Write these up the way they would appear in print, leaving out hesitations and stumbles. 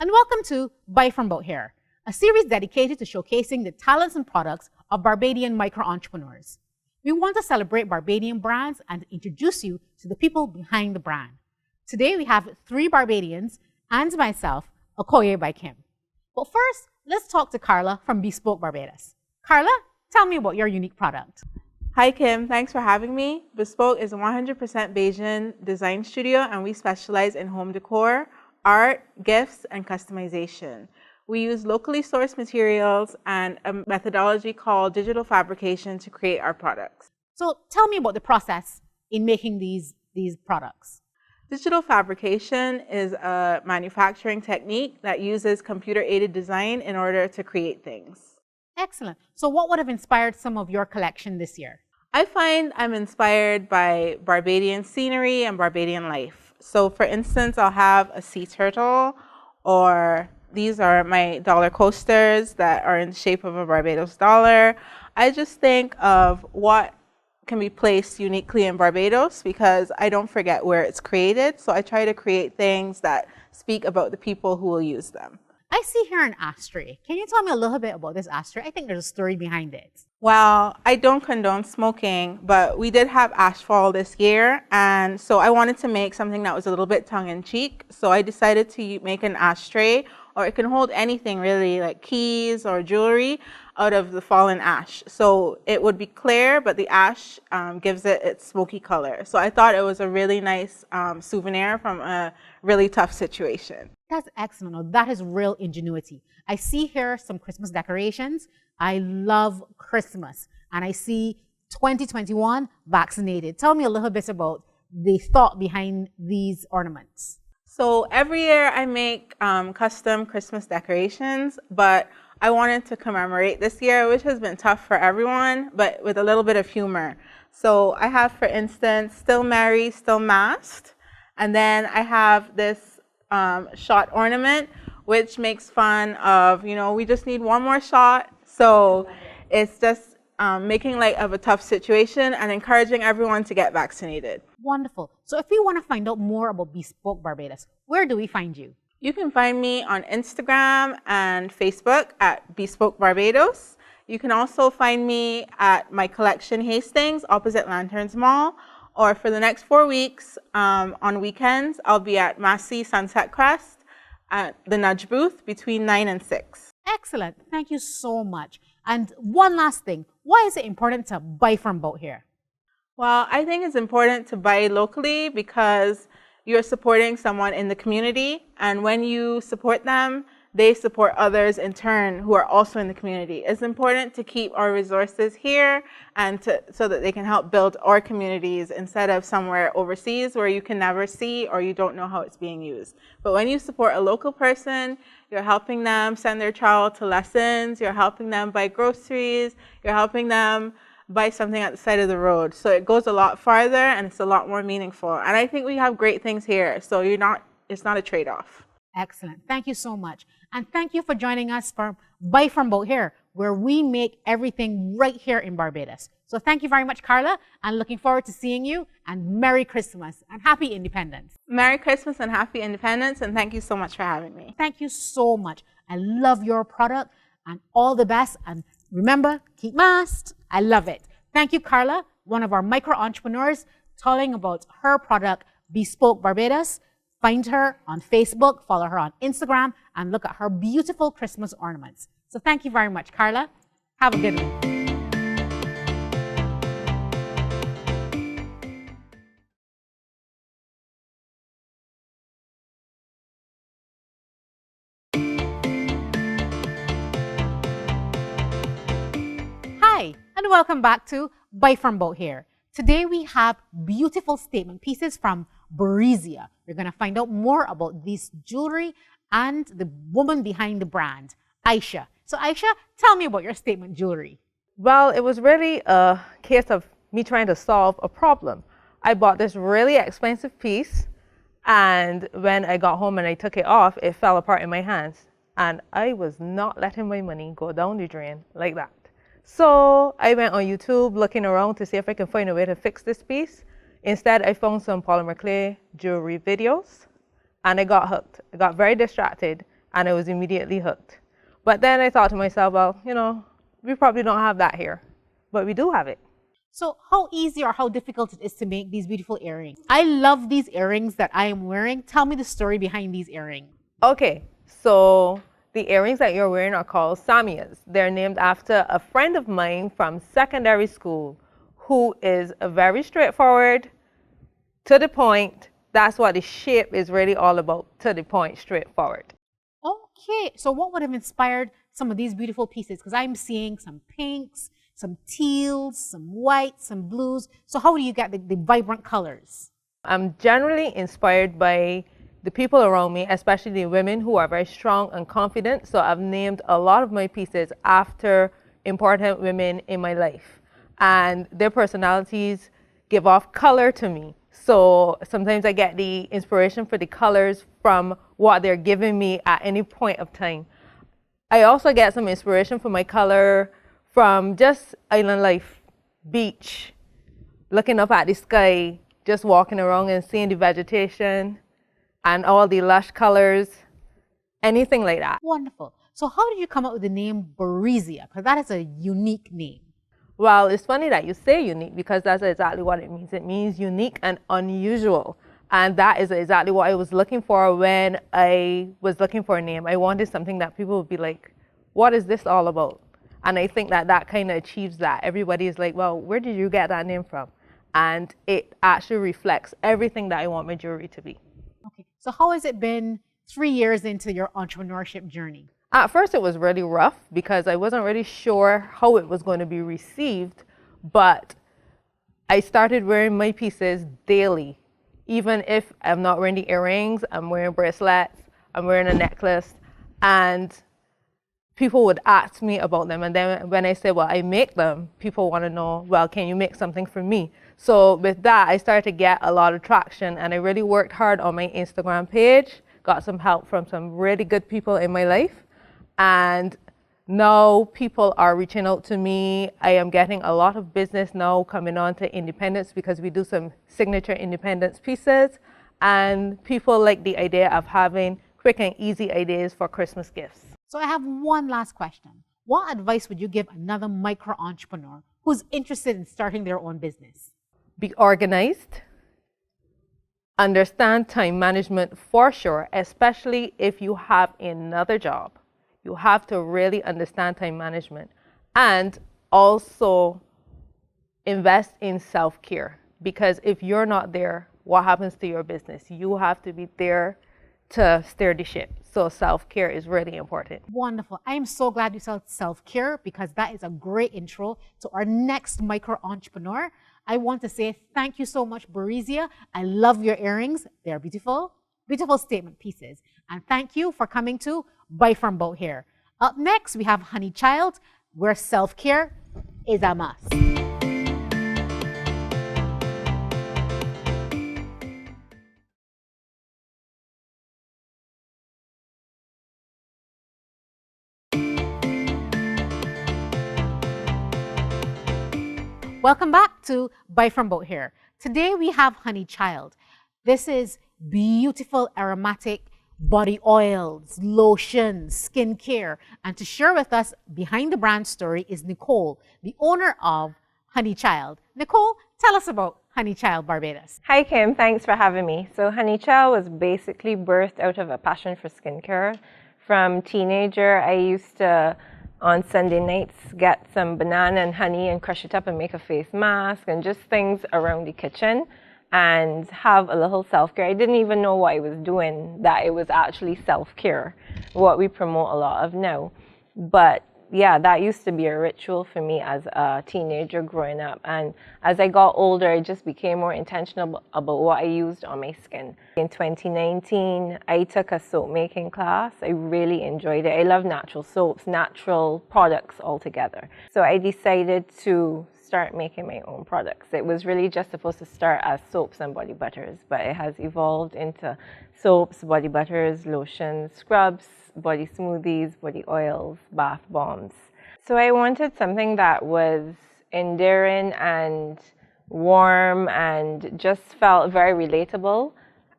and welcome to Buy from Bout Here, a series dedicated to showcasing the talents and products of Barbadian micro-entrepreneurs. We want to celebrate Barbadian brands and introduce you to the people behind the brand. Today we have 3 Barbadians and myself, Okoye by Kim. But first, let's talk to Carla from Bespoke Barbados. Carla, tell me about your unique product. Hi Kim, thanks for having me. Bespoke is a 100% Bajan design studio and we specialize in home decor, art, gifts, and customization. We use locally sourced materials and a methodology called digital fabrication to create our products. So tell me about the process in making these products. Digital fabrication is a manufacturing technique that uses computer-aided design in order to create things. Excellent. So what would have inspired some of your collection this year? I find I'm inspired by Barbadian scenery and Barbadian life. So for instance, I'll have a sea turtle, or these are my dollar coasters that are in the shape of a Barbados dollar. I just think of what can be placed uniquely in Barbados because I don't forget where it's created. So I try to create things that speak about the people who will use them. I see here an ashtray. Can you tell me a little bit about this ashtray? I think there's a story behind it. Well, I don't condone smoking, but we did have ashfall this year, and so I wanted to make something that was a little bit tongue-in-cheek. So I decided to make an ashtray, or it can hold anything really, like keys or jewelry, out of the fallen ash. So it would be clear, but the ash gives it its smoky color. So I thought it was a really nice souvenir from a really tough situation. That's excellent. Oh, that is real ingenuity. I see here some Christmas decorations. I love Christmas. And I see 2021 vaccinated. Tell me a little bit about the thought behind these ornaments. So every year I make custom Christmas decorations, but I wanted to commemorate this year, which has been tough for everyone, but with a little bit of humor. So I have, for instance, still married, still masked. And then I have this shot ornament, which makes fun of, we just need one more shot. So it's just making light of a tough situation and encouraging everyone to get vaccinated. Wonderful. So if we want to find out more about Bespoke Barbados, where do we find you? You can find me on Instagram and Facebook at Bespoke Barbados. You can also find me at my collection Hastings opposite Lanterns Mall. Or for the next 4 weeks, on weekends, I'll be at Massey Sunset Crest at the Nudge booth between 9 and 6. Excellent. Thank you so much. And one last thing, why is it important to buy from Bout Here? Well, I think it's important to buy locally because you're supporting someone in the community, and when you support them, they support others in turn who are also in the community. It's important to keep our resources here and so that they can help build our communities instead of somewhere overseas where you can never see or you don't know how it's being used. But when you support a local person, you're helping them send their child to lessons, you're helping them buy groceries, you're helping them buy something at the side of the road. So it goes a lot farther and it's a lot more meaningful. And I think we have great things here, so it's not a trade-off. Excellent. Thank you so much. And thank you for joining us for Buy from Bout Here, where we make everything right here in Barbados. So thank you very much, Carla, and looking forward to seeing you, and Merry Christmas and Happy Independence. Merry Christmas and Happy Independence, and thank you so much for having me. Thank you so much. I love your product, and all the best. And remember, keep masked. I love it. Thank you, Carla, one of our micro-entrepreneurs, telling about her product, Bespoke Barbados. Find her on Facebook, follow her on Instagram, and look at her beautiful Christmas ornaments. So thank you very much, Carla. Have a good one. Hi, and welcome back to Buy from Bout Here. Today we have beautiful statement pieces from Berizia. We're going to find out more about this jewelry and the woman behind the brand, Aisha. So Aisha, tell me about your statement jewelry. Well, it was really a case of me trying to solve a problem. I bought this really expensive piece, and when I got home and I took it off, it fell apart in my hands. And I was not letting my money go down the drain like that. So I went on YouTube looking around to see if I can find a way to fix this piece. Instead, I found some polymer clay jewelry videos, and I got hooked. I got very distracted, and I was immediately hooked. But then I thought to myself, well, you know, we probably don't have that here, but we do have it. So how easy or how difficult it is to make these beautiful earrings? I love these earrings that I am wearing. Tell me the story behind these earrings. Okay, so the earrings that you're wearing are called Samias. They're named after a friend of mine from secondary school who is very straightforward, to the point. That's what the shape is really all about, to the point, straightforward. Okay, so what would have inspired some of these beautiful pieces? Because I'm seeing some pinks, some teals, some whites, some blues. So how do you get the vibrant colors? I'm generally inspired by the people around me, especially the women who are very strong and confident. So I've named a lot of my pieces after important women in my life. And their personalities give off color to me. So sometimes I get the inspiration for the colors from what they're giving me at any point of time. I also get some inspiration for my color from just island life, beach, looking up at the sky, just walking around and seeing the vegetation and all the lush colors, anything like that. Wonderful. So how did you come up with the name Barizia? Because that is a unique name. Well, it's funny that you say unique because that's exactly what it means. It means unique and unusual. And that is exactly what I was looking for when I was looking for a name. I wanted something that people would be like, what is this all about? And I think that that kind of achieves that. Everybody is like, well, where did you get that name from? And it actually reflects everything that I want my jewelry to be. Okay, so how has it been 3 years into your entrepreneurship journey? At first it was really rough because I wasn't really sure how it was going to be received, but I started wearing my pieces daily. Even if I'm not wearing the earrings, I'm wearing bracelets, I'm wearing a necklace, and people would ask me about them. And then when I say, well, I make them, people want to know, well, can you make something for me? So with that, I started to get a lot of traction, and I really worked hard on my Instagram page, got some help from some really good people in my life. And now people are reaching out to me. I am getting a lot of business now coming on to independence because we do some signature independence pieces. And people like the idea of having quick and easy ideas for Christmas gifts. So I have one last question. What advice would you give another micro entrepreneur who's interested in starting their own business? Be organized. Understand time management for sure, especially if you have another job. You have to really understand time management, and also invest in self-care, because if you're not there, what happens to your business? You have to be there to steer the ship. So self-care is really important. Wonderful. I am so glad you said self-care because that is a great intro to our next micro entrepreneur. I want to say thank you so much, Barizia. I love your earrings. They're beautiful, beautiful statement pieces. And thank you for coming to Buy from Bout here. Up next, we have Honey Child, where self-care is a must. Welcome back to Buy from Bout here. Today we have Honey Child. This is beautiful aromatic body oils, lotions, skincare. And to share with us behind the brand story is Nicole, the owner of Honey Child. Nicole, tell us about Honey Child Barbados. Hi Kim, thanks for having me. So Honey Child was basically birthed out of a passion for skincare. From teenager, I used to on Sunday nights get some banana and honey and crush it up and make a face mask and just things around the kitchen and have a little self-care. I didn't even know what I was doing, that it was actually self-care, what we promote a lot of now. But yeah, that used to be a ritual for me as a teenager growing up. And as I got older, I just became more intentional about what I used on my skin. In 2019, I took a soap making class. I really enjoyed it. I love natural soaps, natural products altogether. So I decided to start making my own products. It was really just supposed to start as soaps and body butters, but it has evolved into soaps, body butters, lotions, scrubs, body smoothies, body oils, bath bombs. So I wanted something that was endearing and warm and just felt very relatable.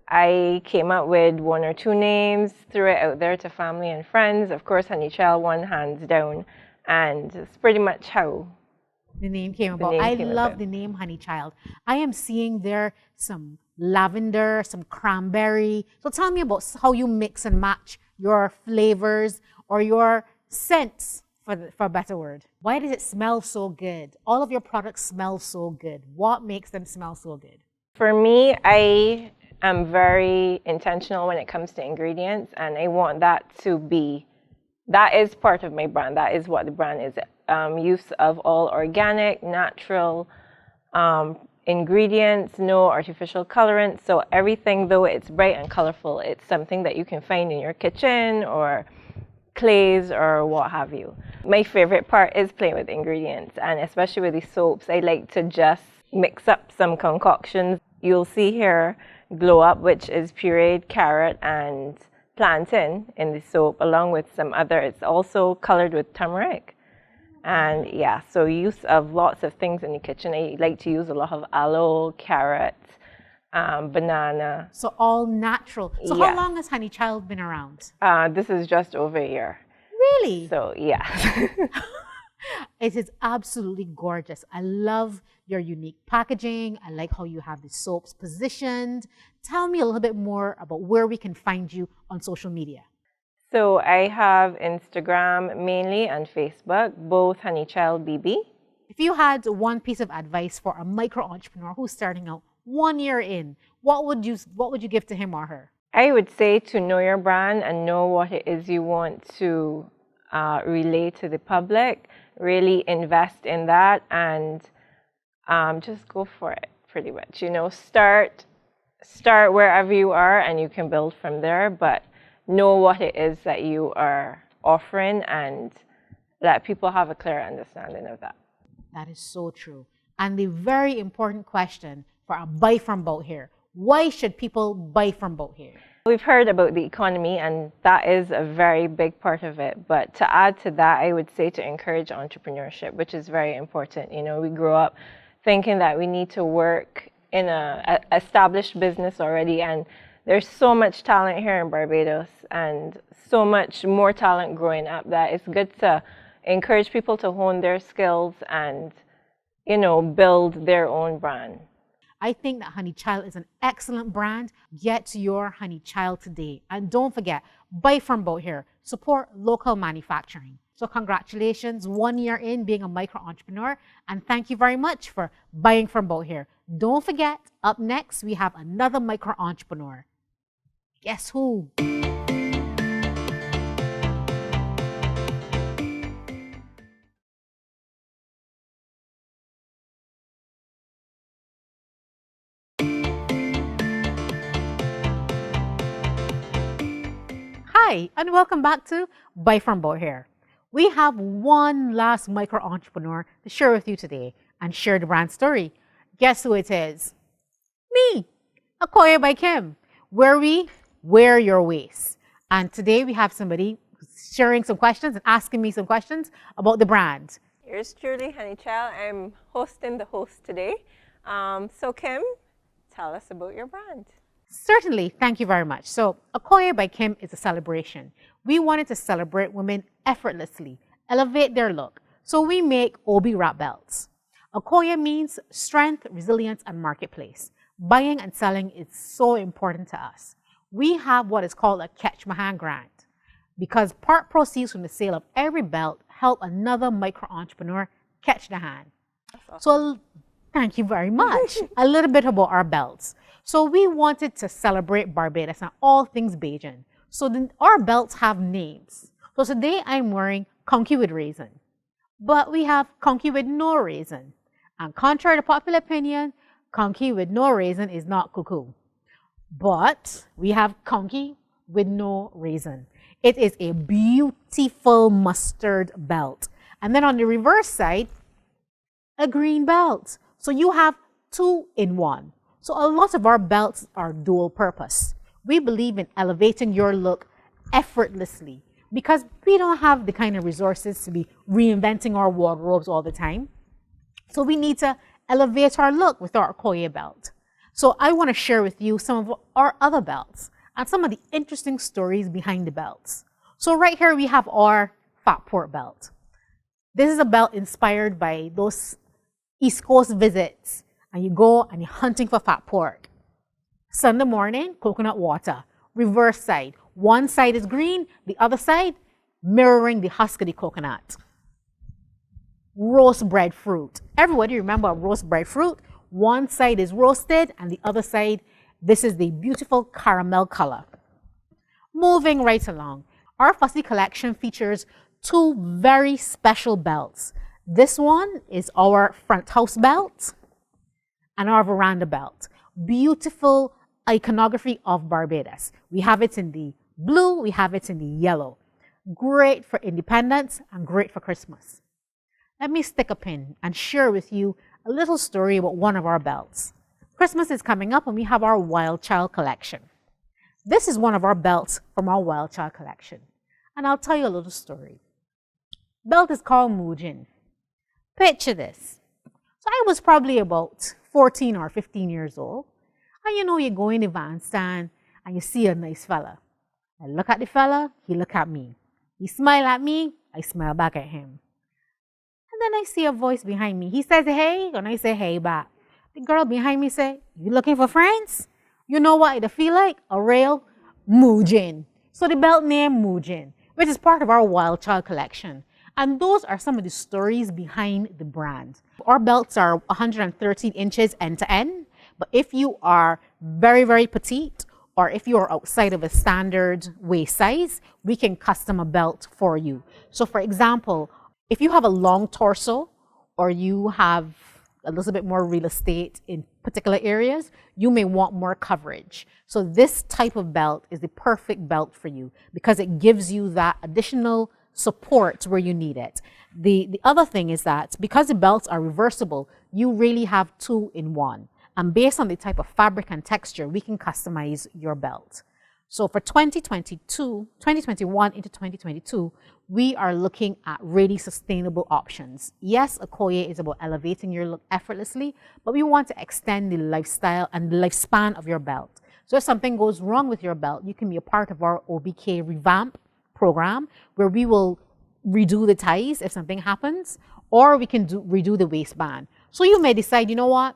I came up with one or two names, threw it out there to family and friends. Of course, Honeychell won hands down, and it's pretty much how the name came about. name I came love about. the name Honey Child. I am seeing there some lavender, some cranberry. So tell me about how you mix and match your flavors or your scents, for a better word. Why does it smell so good? All of your products smell so good. What makes them smell so good? For me, I am very intentional when it comes to ingredients, and I want that is part of my brand. That is what the brand is. Use of all organic, natural ingredients, no artificial colorants. So everything, though it's bright and colorful, it's something that you can find in your kitchen or clays or what have you. My favorite part is playing with ingredients, and especially with the soaps, I like to just mix up some concoctions. You'll see here Glow Up, which is pureed carrot and plantain in the soap, along with some other. It's also colored with turmeric. And yeah, so use of lots of things in the kitchen. I like to use a lot of aloe, carrot, banana. So all natural. So Yeah. how long has Honey Child been around? This is just over a year. Really? So yeah. It is absolutely gorgeous. I love your unique packaging. I like how you have the soaps positioned. Tell me a little bit more about where we can find you on social media. So I have Instagram mainly and Facebook, both Honeychild BB. If you had one piece of advice for a micro entrepreneur who's starting out 1 year in, what would you give to him or her? I would say to know your brand and know what it is you want to relay to the public. Really invest in that and just go for it, pretty much. You know, start wherever you are and you can build from there, but know what it is that you are offering and let people have a clear understanding of that. That is so true. And the very important question for a buy from Bout here: why should people buy from Bout here? We've heard about the economy, and that is a very big part of it. But to add to that, I would say to encourage entrepreneurship, which is very important. You know, we grow up thinking that we need to work in a established business already, and there's so much talent here in Barbados and so much more talent growing up that it's good to encourage people to hone their skills and, you know, build their own brand. I think that Honey Child is an excellent brand. Get your Honey Child today. And don't forget, buy from Bout here. Support local manufacturing. So congratulations, 1 year in being a micro entrepreneur. And thank you very much for buying from Bout here. Don't forget, up next, we have another micro entrepreneur. Guess who? Hi, and welcome back to Buy From Bout here. We have one last micro entrepreneur to share with you today and share the brand story. Guess who it is? Me, Okoye by Kim, where we wear your waist. And today we have somebody sharing some questions and asking me some questions about the brand. Here's truly Honeychild. I'm hosting the host today. So Kim, tell us about your brand. Certainly, thank you very much. So, Okoye by Kim is a celebration. We wanted to celebrate women effortlessly, elevate their look. So we make Obi wrap belts. Okoye means strength, resilience, and marketplace. Buying and selling is so important to us. We have what is called a Catch My Hand grant because part proceeds from the sale of every belt help another micro entrepreneur catch the hand. Awesome. So, thank you very much. A little bit about our belts. So we wanted to celebrate Barbados and all things Bajan. So our belts have names. So today I'm wearing Conky with Raisin. But we have Conky with no raisin. And contrary to popular opinion, Conky with no raisin is not cuckoo. But we have Conky with no raisin. It is a beautiful mustard belt. And then on the reverse side, a green belt. So you have 2 in 1. So a lot of our belts are dual purpose. We believe in elevating your look effortlessly because we don't have the kind of resources to be reinventing our wardrobes all the time. So we need to elevate our look with our Okoye belt. So I want to share with you some of our other belts and some of the interesting stories behind the belts. So right here we have our fat pork belt. This is a belt inspired by those East Coast visits, and you go and you're hunting for fat pork. Sunday morning, coconut water. Reverse side. One side is green, the other side mirroring the husk of the coconut. Roast breadfruit. Everybody remember a roast breadfruit? One side is roasted and the other side, this is the beautiful caramel color. Moving right along. Our Fussy collection features two very special belts. This one is our front house belt and our veranda belt. Beautiful iconography of Barbados. We have it in the blue, we have it in the yellow. Great for independence and great for Christmas. Let me stick a pin and share with you a little story about one of our belts. Christmas is coming up and we have our Wild Child collection. This is one of our belts from our Wild Child collection. And I'll tell you a little story. Belt is called Mujin. Picture this. So I was probably about 14 or 15 years old. And you know, you go in the van stand and you see a nice fella. I look at the fella, he look at me. He smile at me, I smile back at him. And then I see a voice behind me. He says, hey, and I say, hey back. The girl behind me say, you looking for friends? You know what it feel like? A real Mujin. So the belt name Mujin, which is part of our Wild Child collection. And those are some of the stories behind the brand. Our belts are 113 inches end to end. But if you are very, very petite, or if you are outside of a standard waist size, we can custom a belt for you. So for example, if you have a long torso, or you have a little bit more real estate in particular areas, you may want more coverage. So this type of belt is the perfect belt for you because it gives you that additional support where you need it. The other thing is that because the belts are reversible, you really have two in one. And based on the type of fabric and texture, we can customize your belt. So for 2021 into 2022, we are looking at really sustainable options. Yes, Okoye is about elevating your look effortlessly, but we want to extend the lifestyle and the lifespan of your belt. So if something goes wrong with your belt, you can be a part of our OBK revamp program where we will redo the ties if something happens, or we can redo the waistband. So you may decide, you know what?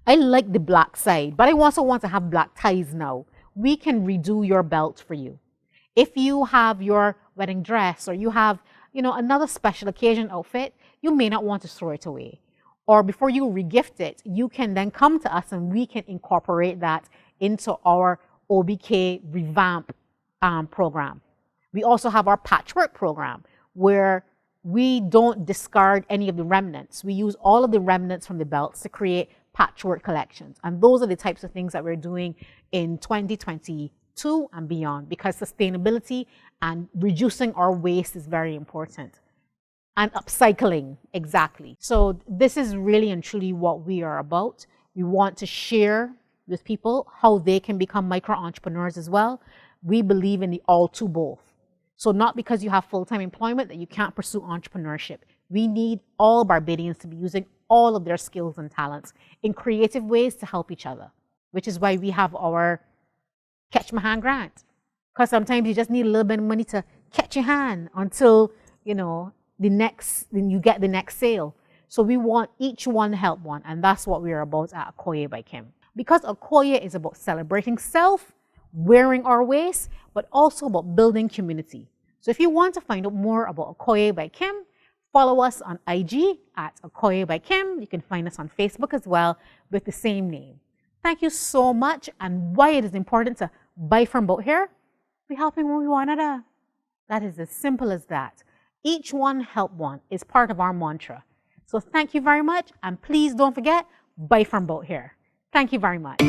I like the black side, but I also want to have black ties now. We can redo your belt for you. If you have your wedding dress or you have, another special occasion outfit, you may not want to throw it away. Or before you regift it, you can then come to us and we can incorporate that into our OBK revamp program. We also have our patchwork program where we don't discard any of the remnants. We use all of the remnants from the belts to create patchwork collections. And those are the types of things that we're doing in 2022 and beyond because sustainability and reducing our waste is very important. And upcycling, exactly. So this is really and truly what we are about. We want to share with people how they can become micro-entrepreneurs as well. We believe in the all to both. So not because you have full-time employment that you can't pursue entrepreneurship. We need all Barbadians to be using all of their skills and talents in creative ways to help each other, which is why we have our Catch My Hand grant. Because sometimes you just need a little bit of money to catch your hand until, you get the next sale. So we want each one help one, and that's what we are about at Okoye by Kim. Because Okoye is about celebrating self, wearing our waist, but also about building community. So if you want to find out more about Okoye by Kim, follow us on IG at Okoye by Kim. You can find us on Facebook as well with the same name. Thank you so much. And why it is important to buy from Bout here, we're helping one another. That is as simple as that. Each one help one is part of our mantra. So thank you very much. And please don't forget, buy from Bout here. Thank you very much.